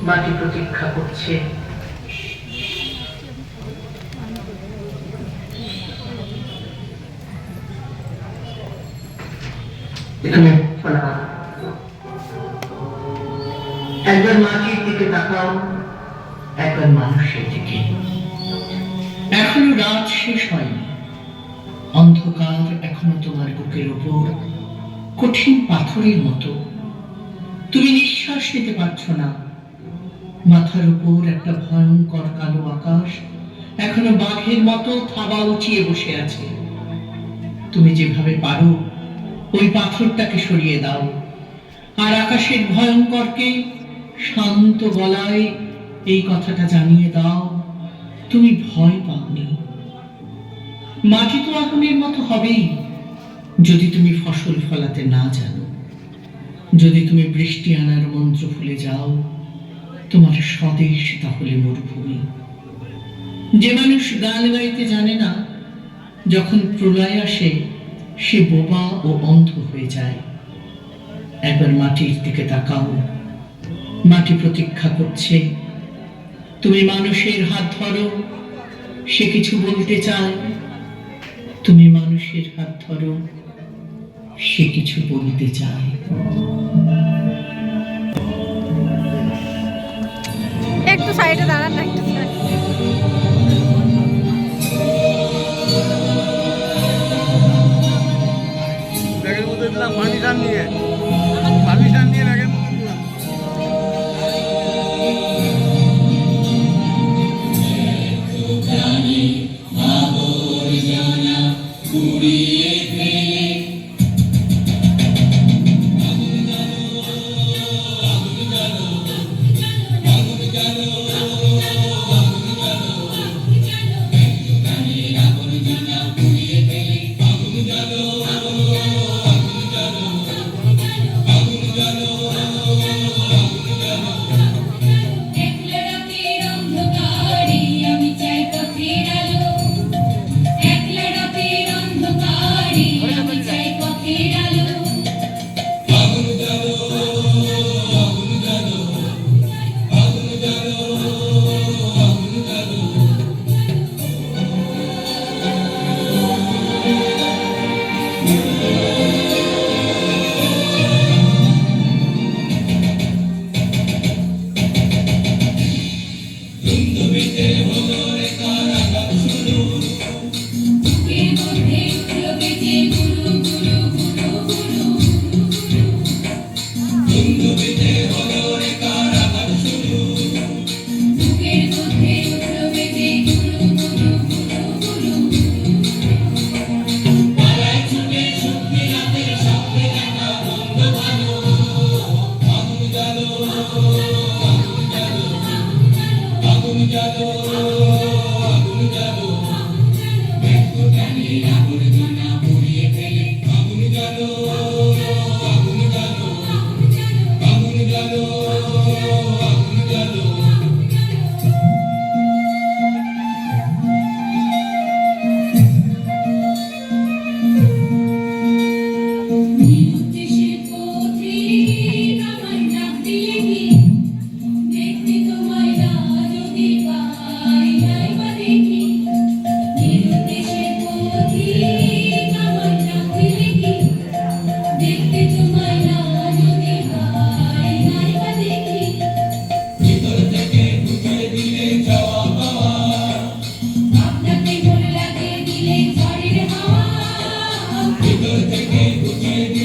মাটি প্রতীক্ষা করছে। একবার মাটির দিকে তাকাও, একবার মানুষের দিকে। এখনো রাত শেষ হয়নি, অন্ধকার এখনো তোমার বুকের ওপর কঠিন পাথরের মতো। তুমি নিঃশ্বাস নিতে পারছো না। মাথার উপর একটা ভয়ঙ্কর কালো আকাশ এখনো বাঘের মতো থাবা উঁচিয়ে বসে আছে। তুমি যেভাবে পারো ওই পাথরটাকে সরিয়ে দাও, আর আকাশের ভয়ঙ্করকে শান্ত গলায় এই কথাটা জানিয়ে দাও, তুমি ভয় পাওনি। মাটি তো আগুনের মতো হবেই যদি তুমি ফসল ফলাতে না জানো, যদি তুমি বৃষ্টি আনার মন্ত্র ভুলে যাও। তোমার স্বদেশ তাহলে মরুভূমি। যে মানুষ গান গাইতে জানে না, যখন প্রলয় আসে সে বোবা ও অন্ধ হয়ে যায়। একবার মাটির দিকে তাকাও, মাটি প্রতীক্ষা করছে। তুমি মানুষের হাত ধরো, সে কিছু বলতে চায়। তুমি মানুষের হাত ধরো, সে কিছু বলতে চায়। একটু সাইডে দাঁড়ান না, একটু ব্যাগের মধ্যে দিলাম পারমিশন নিয়ে ব্যাগের মধ্যে দিলাম। থেকে